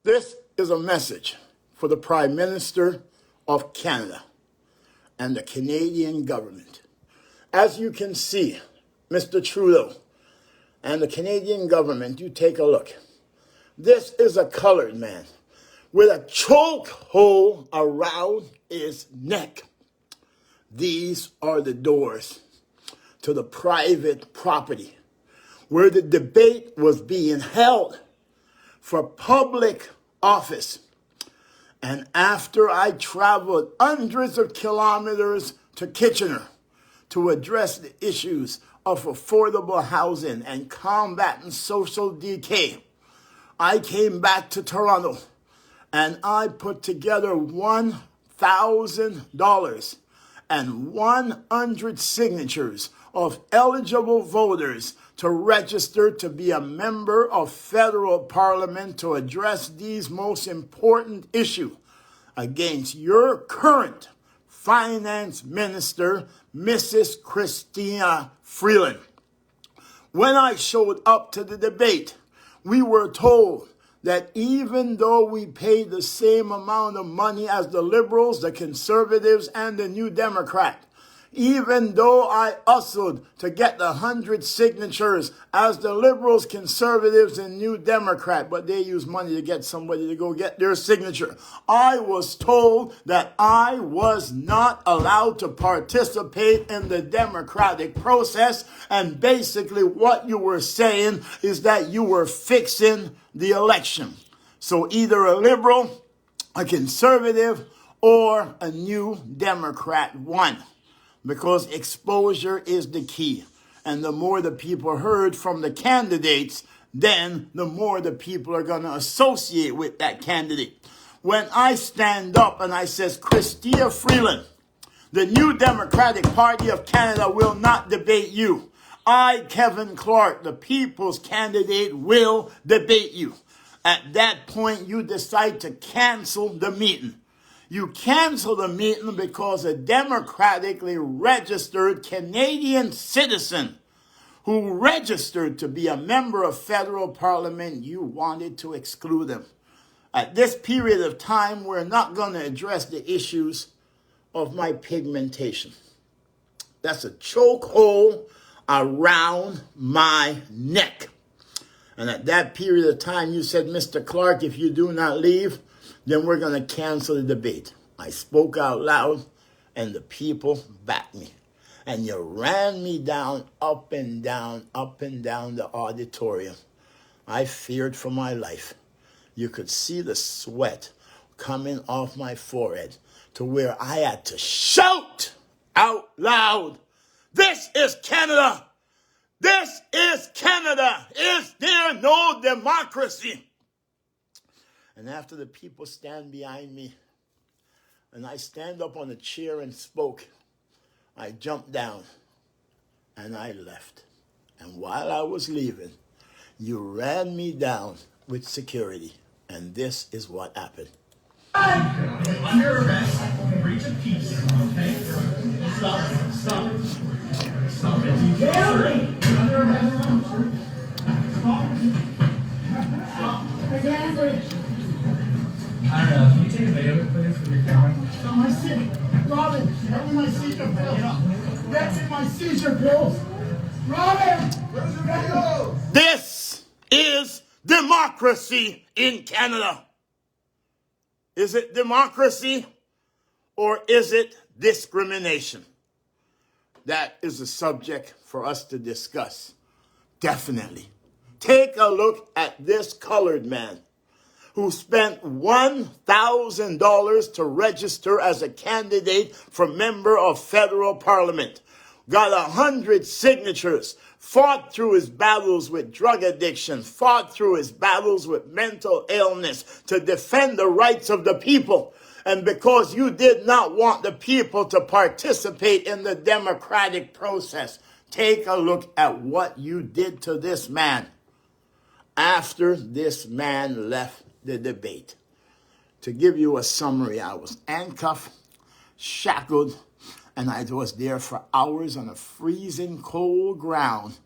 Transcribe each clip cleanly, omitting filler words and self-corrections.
This is a message for the Prime Minister of Canada and the Canadian government. As you can see, Mr. Trudeau and the Canadian government, you take a look. This is a colored man with a chokehold around his neck. These are the doors to the private property where the debate was being held for public office. And after I traveled hundreds of kilometers to Kitchener to address the issues of affordable housing and combating social decay, I came back to Toronto and I put together $1,000 and 100 signatures of eligible voters to register to be a member of federal parliament to address these most important issues against your current finance minister, Mrs. Chrystia Freeland. When I showed up to the debate, we were told that even though we paid the same amount of money as the Liberals, the Conservatives, and the New Democrat, even though I hustled to get the 100 signatures as the Liberals, Conservatives, and New Democrat, but they used money to get somebody to go get their signature, I was told that I was not allowed to participate in the democratic process, and basically what you were saying is that you were fixing the election. So either a Liberal, a Conservative, or a New Democrat won. Because exposure is the key. And the more the people heard from the candidates, then the more the people are going to associate with that candidate. When I stand up and I says, Chrystia Freeland, the New Democratic Party of Canada will not debate you. I, Kevin Clark, the people's candidate, will debate you. At that point, you decide to cancel the meeting. You cancel the meeting because a democratically registered Canadian citizen who registered to be a member of federal parliament, you wanted to exclude them. At this period of time, we're not going to address the issues of my pigmentation. That's a chokehold around my neck. And at that period of time, you said, Mr. Clark, if you do not leave, then we're going to cancel the debate. I spoke out loud, and the people backed me. And you ran me down, up and down the auditorium. I feared for my life. You could see the sweat coming off my forehead to where I had to shout out loud, "This is Canada! This is Canada! Is there no democracy?" And after the people stand behind me, and I stand up on a chair and spoke, I jumped down and I left. And while I was leaving, you ran me down with security. And this is what happened. Under arrest, breach of peace. Okay? Stop it. Stop it. Stop it. You're under arrest. Stop. I don't know. Can you take a video, please, with your camera? On my seat. Robin, get me my seizure pills. Get me my seizure pills. Robin! Where's your pills? This is democracy in Canada. Is it democracy or is it discrimination? That is a subject for us to discuss. Definitely. Take a look at this colored man who spent $1,000 to register as a candidate for member of federal parliament, got 100 signatures, fought through his battles with drug addiction, fought through his battles with mental illness to defend the rights of the people. And because you did not want the people to participate in the democratic process, take a look at what you did to this man after this man left the debate. To give you a summary, I was handcuffed, shackled, and I was there for hours on a freezing cold ground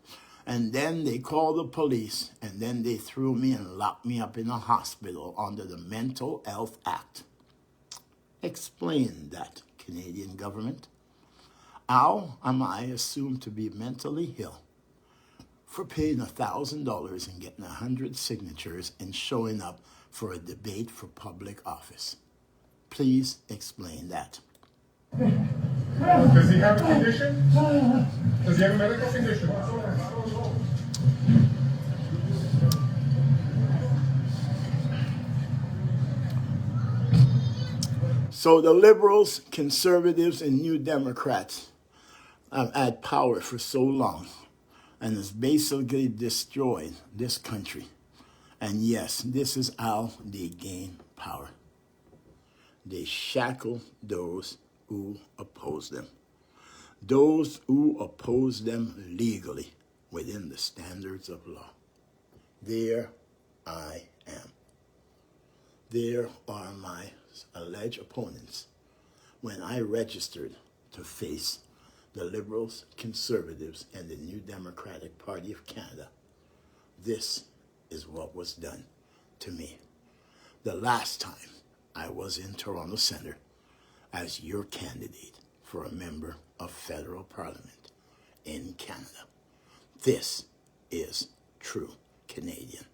And then they called the police, and then they threw me and locked me up in a hospital under the Mental Health Act. Explain that, Canadian government. How am I assumed to be mentally ill for paying $1,000 and getting 100 signatures and showing up for a debate for public office? Please explain that. Does he have a condition? Does he have a medical condition? So the liberals, conservatives, and New Democrats have had power for so long and has basically destroyed this country. And yes, this is how they gain power. They shackle those who oppose them. Those who oppose them legally within the standards of law. There I am. There are my alleged opponents when I registered to face the Liberals, Conservatives, and the New Democratic Party of Canada. This is what was done to me. The last time I was in Toronto Centre as your candidate for a member of federal parliament in Canada. This is true Canadian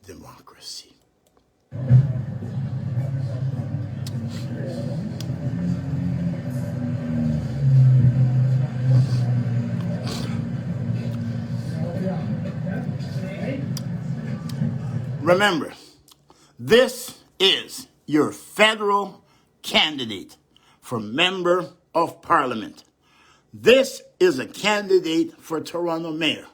democracy. Remember, this is your federal candidate for member of parliament. This is a candidate for Toronto mayor.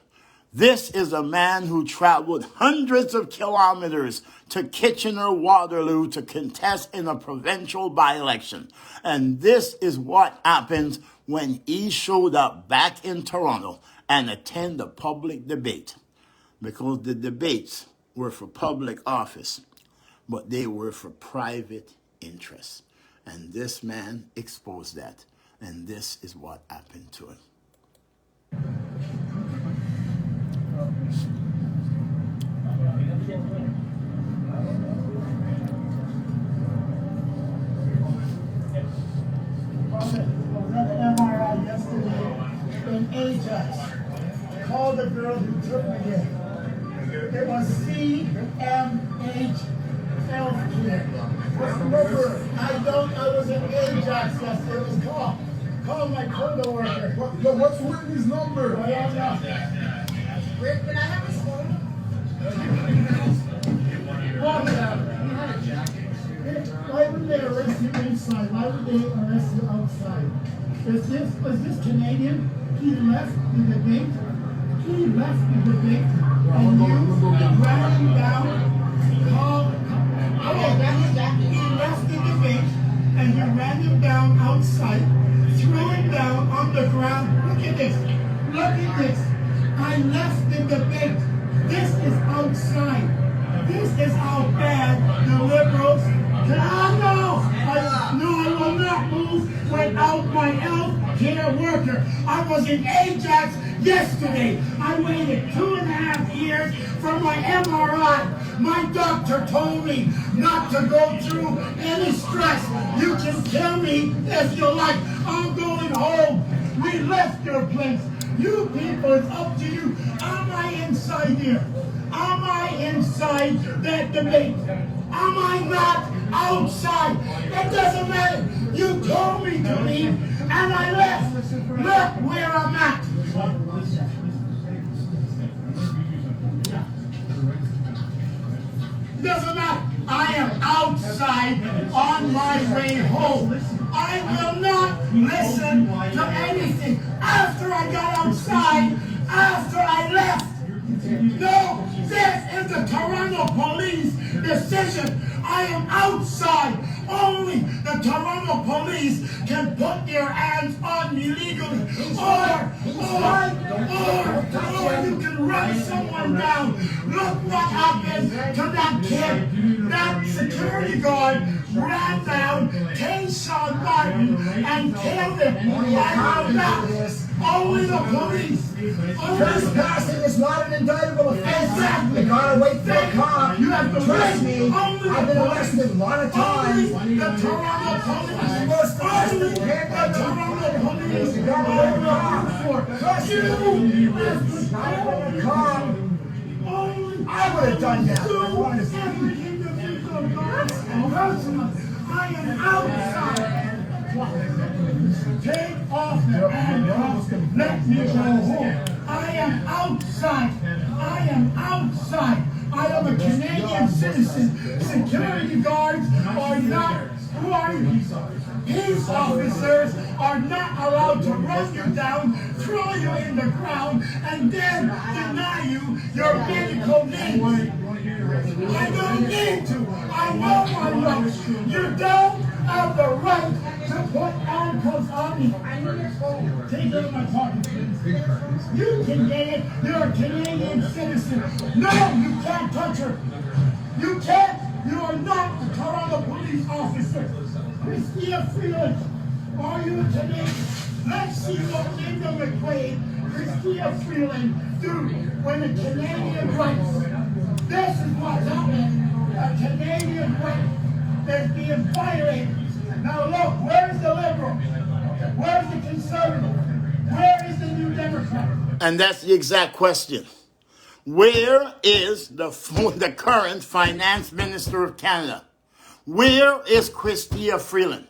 This is a man who traveled hundreds of kilometers to Kitchener-Waterloo to contest in a provincial by-election. And this is what happens when he showed up back in Toronto and attend a public debate. Because the debates were for public office, but they were for private interests. And this man exposed that. And this is what happened to him. I was at the MRI yesterday in Ajax. Called the girl who took me there. It was CMH Healthcare. What's the number? I was in Ajax yesterday. It was called. Call my co-worker. What's Whitney's number? I don't know. Wait, can I have his phone? Why would they arrest you inside? Why would they arrest you outside? Was this Canadian? He left the debate. He left the debate. And you ran him down. He left the debate and you ran him down outside, threw him down on the ground. Look at this. Look at this. I left the debate. This is outside. This is how bad the Liberals can. I will not move without my health care worker. I was in Ajax yesterday. I waited 2.5 years for my MRI. My doctor told me not to go through any stress. You can kill me if you like. I'm going home. We left your place. You people, it's up to you. Am I inside here? Am I inside that debate? Am I not outside? It doesn't matter. You told me to leave, and I left. Look where I'm at. Doesn't matter. I am outside on my way home. I will not listen to anything after I got outside, after I left. No, this is the Toronto police decision. I am outside. Only the Toronto police can put their hands on me legally. Or you can run someone down. Look what happened to that kid. That security guard ran down Tayshawn Martin and killed him. I Only the police. Trespassing is not an indictable offense. Exactly. You gotta wait for a cop. You have to Trust wait. me. Only I've been the arrested a lot of times. Only the Toronto police. You're supposed to arrest Only the the Toronto police. You gotta wait for a cop. Trust me. You have to Gotta wait for a cop. only I would have done that. I wanted to. every individual personal. I am outside. Take off the handcuffs. Let me go home. I am outside. I am outside. I am a Canadian citizen. Security guards are not. Who are you? Peace officers are not allowed to run you down, throw you in the ground, and then deny you your medical needs. I don't need to. I know my rights. You don't have the right to put handcuffs on me. Take it in my pocket. You can get it. You're a Canadian citizen. No, you can't touch her. You can't. You are not a Toronto police officer. Christia Freeland, are you a Canadian? Let's see what Linda McQuaid, Christia Freeland do when a Canadian writes. This is what's happening. A Canadian right is being violated. Now look, where's the Liberal? Where's the Conservative? Where is the New Democrat? And that's the exact question. Where is the current finance minister of Canada? Where is Christia Freeland?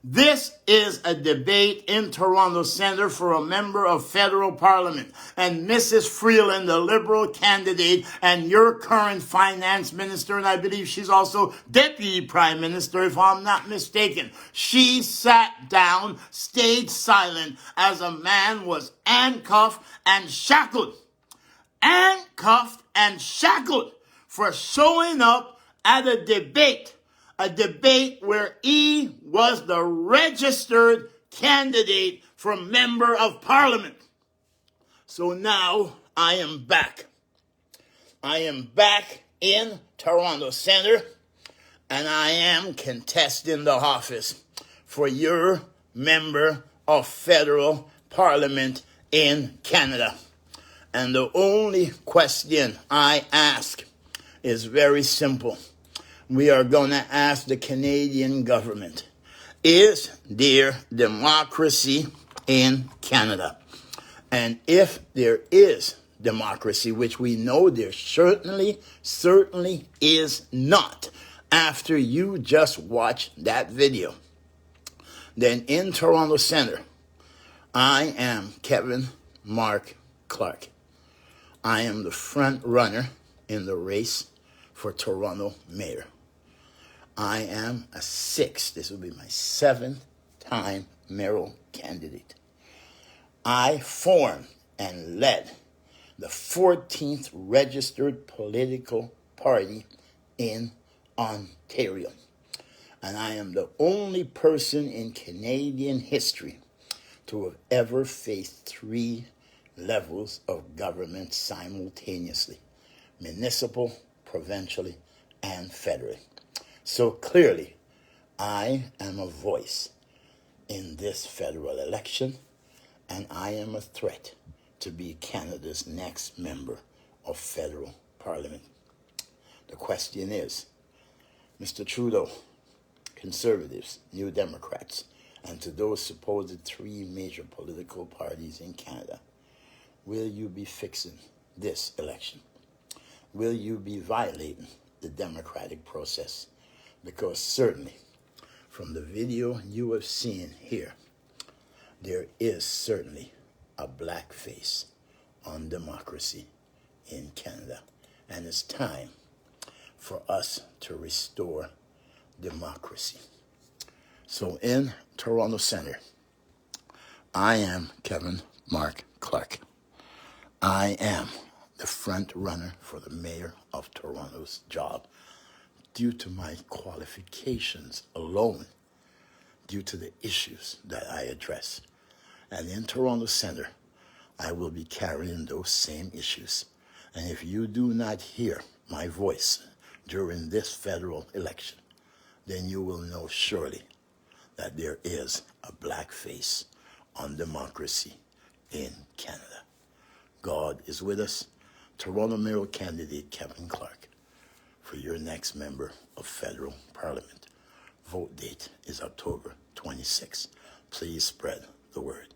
This is a debate in Toronto Centre for a member of federal parliament. And Mrs. Freeland, the Liberal candidate and your current finance minister, and I believe she's also deputy prime minister, if I'm not mistaken. She sat down, stayed silent as a man was handcuffed and shackled. Handcuffed and shackled for showing up at a debate where he was the registered candidate for member of parliament. So now I am back. I am back in Toronto Centre, and I am contesting the office for your member of federal parliament in Canada. And the only question I ask is very simple. We are going to ask the Canadian government, is there democracy in Canada? And if there is democracy, which we know there certainly is not, after you just watched that video, then in Toronto Centre, I am Kevin Mark Clark. I am the front runner in the race for Toronto mayor. I am this will be my 7th time mayoral candidate. I formed and led the 14th registered political party in Ontario. And I am the only person in Canadian history to have ever faced 3 levels of government simultaneously: municipal, provincially, and federally. So clearly, I am a voice in this federal election, and I am a threat to be Canada's next member of federal parliament. The question is, Mr. Trudeau, Conservatives, New Democrats, and to those supposed 3 major political parties in Canada, will you be fixing this election? Will you be violating the democratic process? Because certainly, from the video you have seen here, there is certainly a black face on democracy in Canada. And it's time for us to restore democracy. So in Toronto Centre, I am Kevin Mark Clark. I am the front runner for the mayor of Toronto's job due to my qualifications alone, due to the issues that I address. And in Toronto Centre, I will be carrying those same issues. And if you do not hear my voice during this federal election, then you will know surely that there is a black face on democracy in Canada. God is with us. Toronto mayoral candidate Kevin Clark for your next member of federal parliament. Vote date is October 26. Please spread the word.